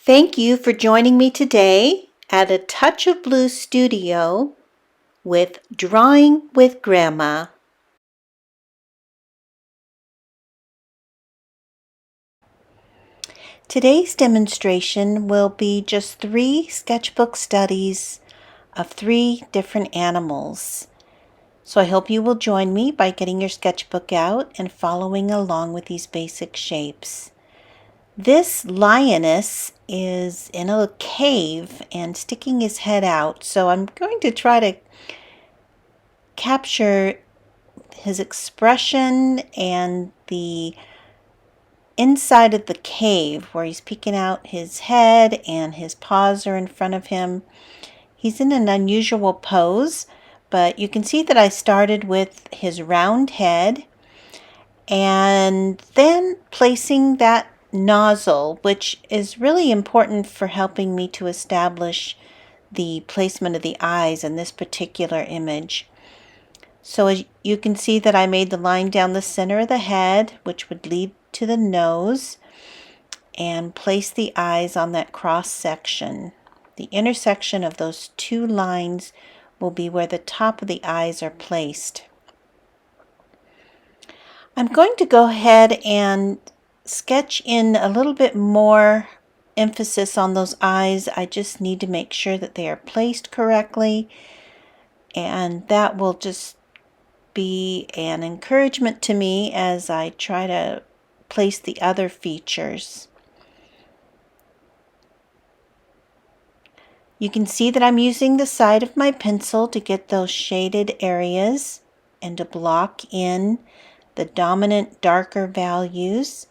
Thank you for joining me today at A Touch of Blue Studio with Drawing with Grandma. Today's demonstration will be just 3 sketchbook studies of 3 different animals. So I hope you will join me by getting your sketchbook out and following along with these basic shapes. This lioness is in a cave and sticking his head out, so I'm going to try to capture his expression and the inside of the cave where he's peeking out his head and his paws are in front of him. He's in an unusual pose, but you can see that I started with his round head and then placing that nozzle, which is really important for helping me to establish the placement of the eyes in this particular image. So as you can see that I made the line down the center of the head, which would lead to the nose, and place the eyes on that cross section. The intersection of those 2 lines will be where the top of the eyes are placed. I'm going to go ahead and sketch in a little bit more emphasis on those eyes. I just need to make sure that they are placed correctly, and that will just be an encouragement to me as I try to place the other features. You can see that I'm using the side of my pencil to get those shaded areas and to block in the dominant darker values.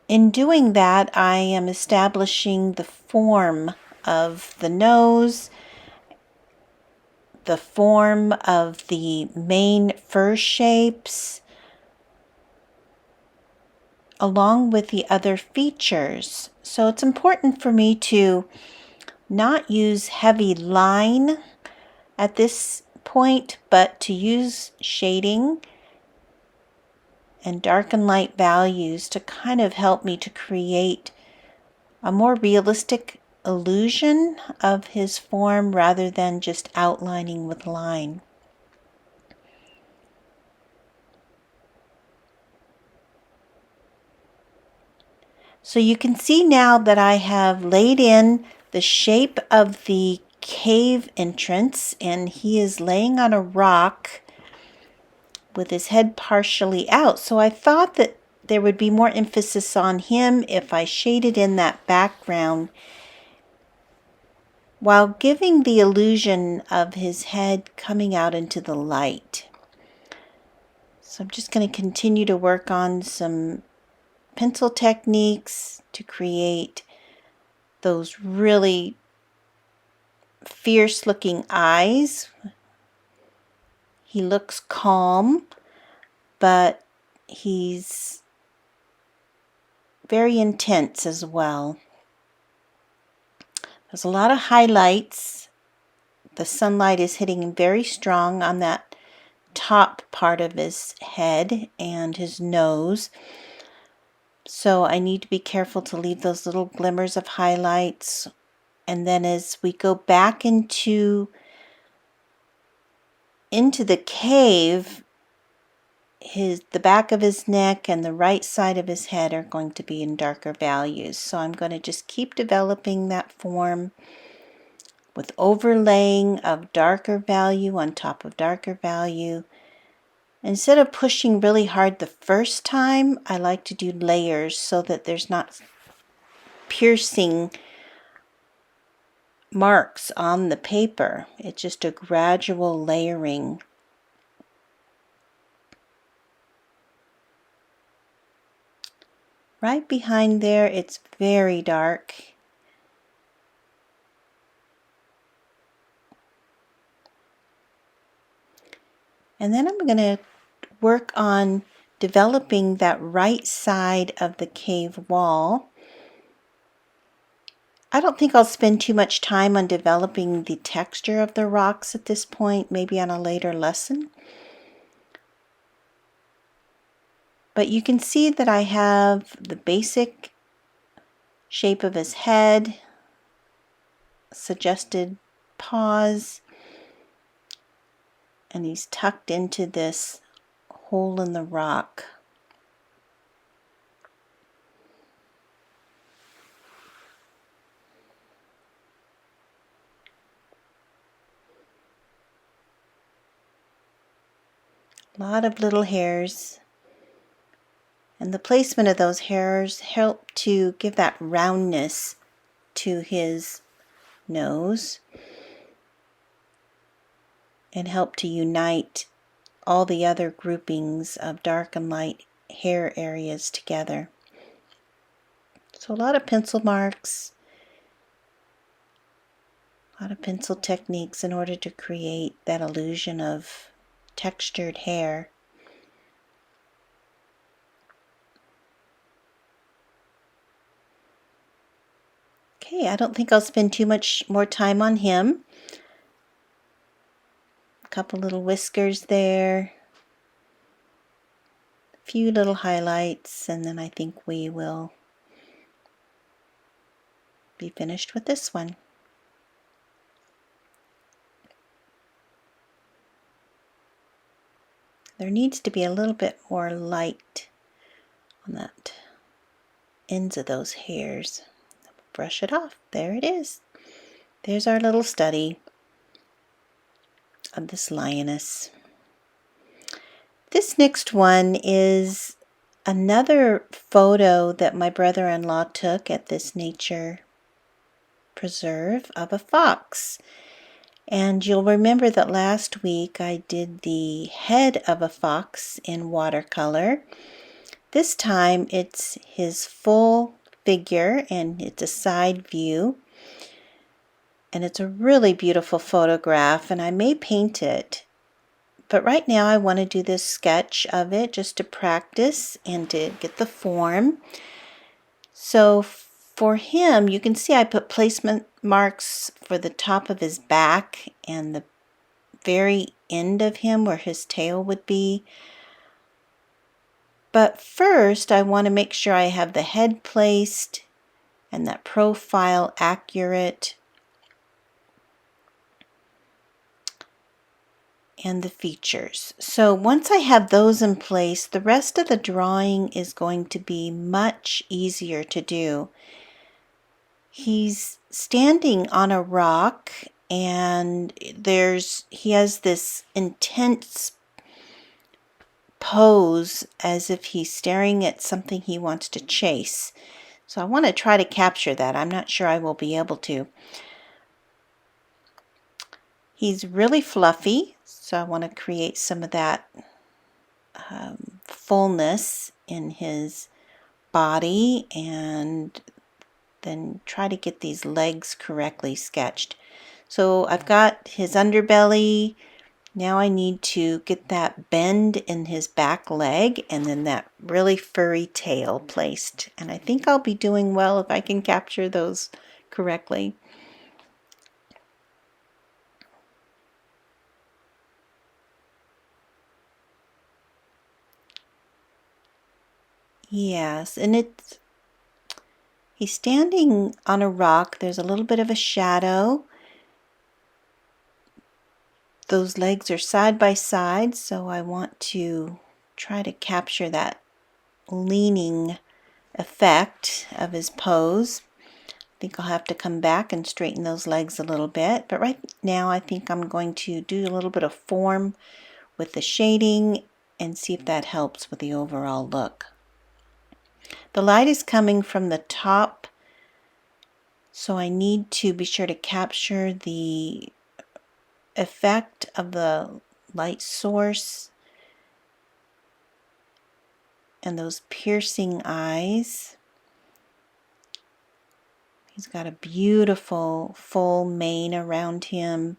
In doing that, I am establishing the form of the nose, the form of the main fur shapes, along with the other features. So it's important for me to not use heavy line at this point, but to use shading and dark and light values to kind of help me to create a more realistic illusion of his form rather than just outlining with line. So you can see now that I have laid in the shape of the cave entrance, and he is laying on a rock with his head partially out. So I thought that there would be more emphasis on him if I shaded in that background while giving the illusion of his head coming out into the light. So I'm just going to continue to work on some pencil techniques to create those really fierce looking eyes. He looks calm, but he's very intense as well. There's a lot of highlights. The sunlight is hitting him very strong on that top part of his head and his nose. So I need to be careful to leave those little glimmers of highlights. And then as we go back into the cave, the back of his neck and the right side of his head are going to be in darker values. So I'm going to just keep developing that form with overlaying of darker value on top of darker value. Instead of pushing really hard the first time, I like to do layers so that there's not piercing marks on the paper. It's just a gradual layering. Right behind there, it's very dark. And then I'm going to work on developing that right side of the cave wall. I don't think I'll spend too much time on developing the texture of the rocks at this point, maybe on a later lesson. But you can see that I have the basic shape of his head, suggested paws, and he's tucked into this hole in the rock. A lot of little hairs, and the placement of those hairs help to give that roundness to his nose and help to unite all the other groupings of dark and light hair areas together. So a lot of pencil marks, a lot of pencil techniques in order to create that illusion of textured hair. Okay, I don't think I'll spend too much more time on him. A couple little whiskers there, a few little highlights, and then I think we will be finished with this one. There needs to be a little bit more light on that ends of those hairs. Brush it off. There it is. There's our little study of this lioness. This next one is another photo that my brother-in-law took at this nature preserve of a fox. And you'll remember that last week I did the head of a fox in watercolor. This time it's his full figure and it's a side view. And it's a really beautiful photograph, and I may paint it. But right now I want to do this sketch of it just to practice and to get the form. So for him, you can see I put placement marks for the top of his back and the very end of him where his tail would be. But first I want to make sure I have the head placed and that profile accurate and the features. So once I have those in place, the rest of the drawing is going to be much easier to do. He's standing on a rock and he has this intense pose as if he's staring at something he wants to chase. So I want to try to capture that. I'm not sure I will be able to. He's really fluffy, so I want to create some of that fullness in his body and then try to get these legs correctly sketched. So I've got his underbelly. Now I need to get that bend in his back leg and then that really furry tail placed. And I think I'll be doing well if I can capture those correctly. Yes, and he's standing on a rock. There's a little bit of a shadow. Those legs are side by side, so I want to try to capture that leaning effect of his pose. I think I'll have to come back and straighten those legs a little bit, but right now I think I'm going to do a little bit of form with the shading and see if that helps with the overall look. The light is coming from the top, so I need to be sure to capture the effect of the light source and those piercing eyes. He's got a beautiful full mane around him.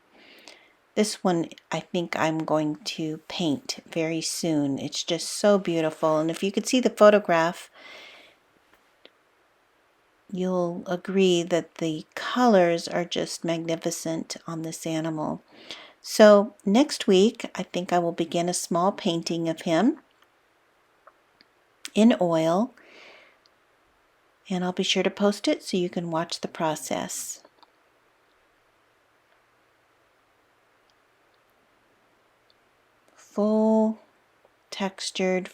This one I think I'm going to paint very soon. It's just so beautiful, and if you could see the photograph, you'll agree that the colors are just magnificent on this animal. So next week I think I will begin a small painting of him in oil, And I'll be sure to post it so you can watch the process. Full textured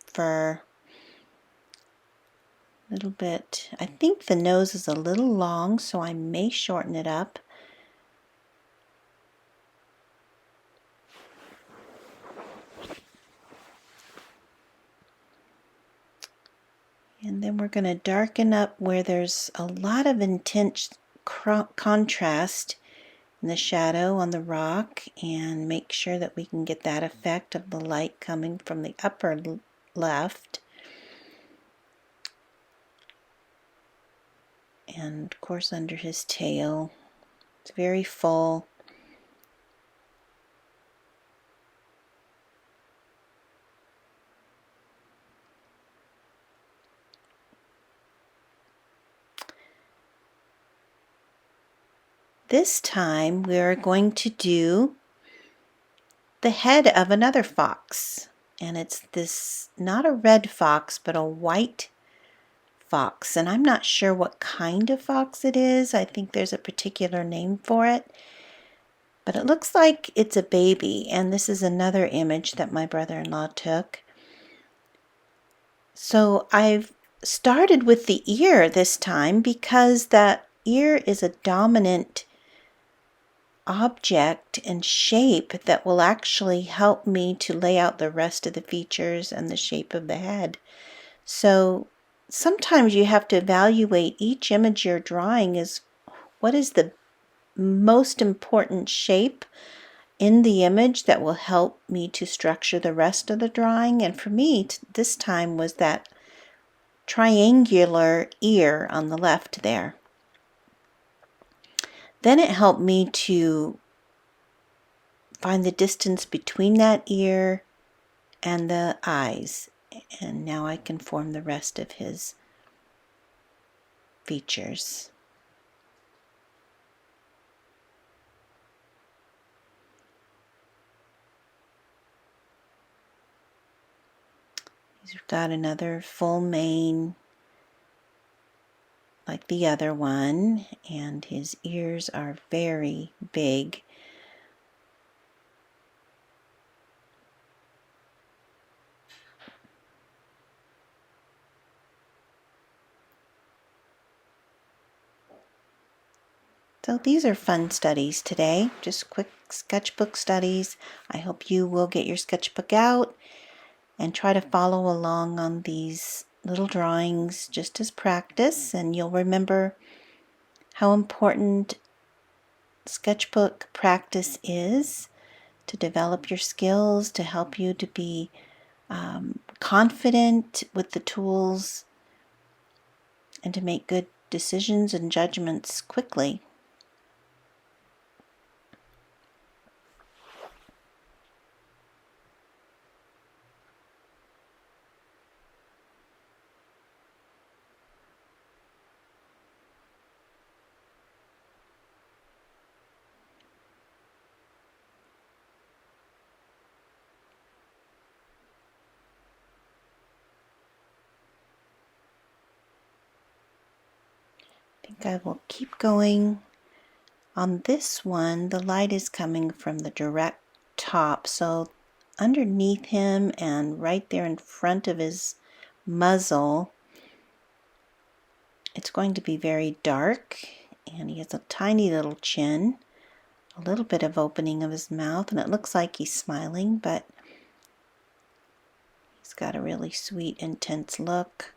fur. A little bit. I think the nose is a little long, so I may shorten it up. And then we're going to darken up where there's a lot of intense contrast in the shadow on the rock, and make sure that we can get that effect of the light coming from the upper left. And of course under his tail. It's very full. This time we're going to do the head of another fox. And it's this, not a red fox, but a white fox. And I'm not sure what kind of fox it is. I think there's a particular name for it. But it looks like it's a baby. And this is another image that my brother-in-law took. So I've started with the ear this time because that ear is a dominant object and shape that will actually help me to lay out the rest of the features and the shape of the head. So sometimes you have to evaluate each image you're drawing as what is the most important shape in the image that will help me to structure the rest of the drawing. And for me, this time was that triangular ear on the left there. Then it helped me to find the distance between that ear and the eyes. And now I can form the rest of his features. He's got another full mane like the other one, and his ears are very big. So these are fun studies today, just quick sketchbook studies. I hope you will get your sketchbook out and try to follow along on these little drawings just as practice, and you'll remember how important sketchbook practice is to develop your skills, to help you to be confident with the tools, and to make good decisions and judgments quickly. I think I will keep going. On this one, the light is coming from the direct top, so underneath him and right there in front of his muzzle, it's going to be very dark, and he has a tiny little chin, a little bit of opening of his mouth, and it looks like he's smiling, but he's got a really sweet, intense look.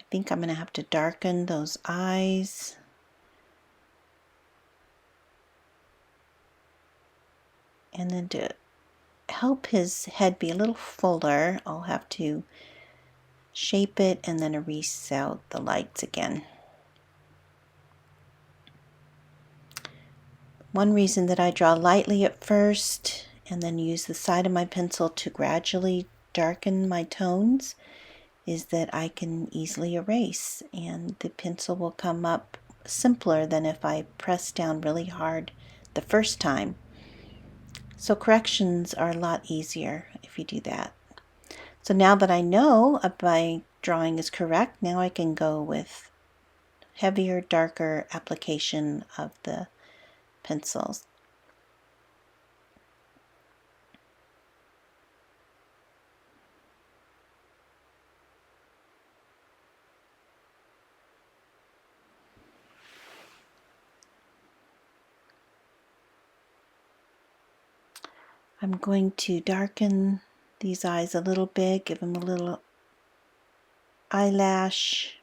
I think I'm going to have to darken those eyes. And then to help his head be a little fuller, I'll have to shape it and then erase out the lights again. One reason that I draw lightly at first and then use the side of my pencil to gradually darken my tones is that I can easily erase, and the pencil will come up simpler than if I press down really hard the first time. So corrections are a lot easier if you do that. So now that I know by drawing is correct. Now I can go with heavier, darker application of the pencils. I'm going to darken these eyes a little bit, give them a little eyelash.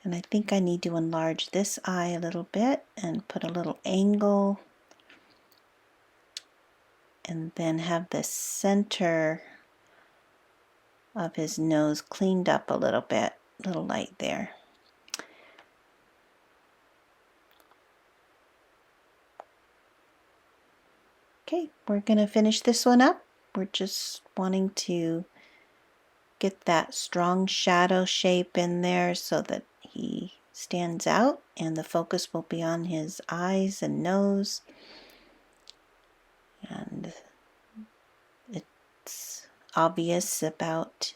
And I think I need to enlarge this eye a little bit and put a little angle. And then have the center of his nose cleaned up a little bit, a little light there. Okay, we're going to finish this one up. We're just wanting to get that strong shadow shape in there so that he stands out, and the focus will be on his eyes and nose. And it's obvious about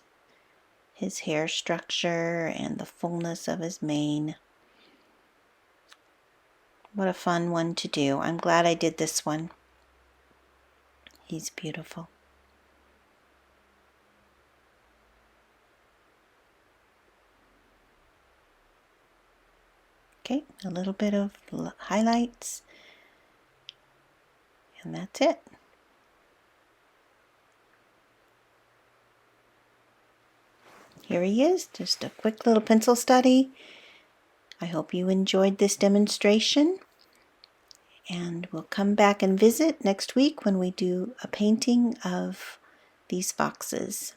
his hair structure and the fullness of his mane. What a fun one to do. I'm glad I did this one. He's beautiful. Okay, a little bit of highlights, and that's it. Here he is, just a quick little pencil study. I hope you enjoyed this demonstration, and we'll come back and visit next week when we do a painting of these foxes.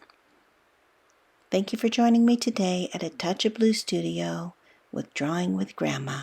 Thank you for joining me today at A Touch of Blue Studio with Drawing with Grandma.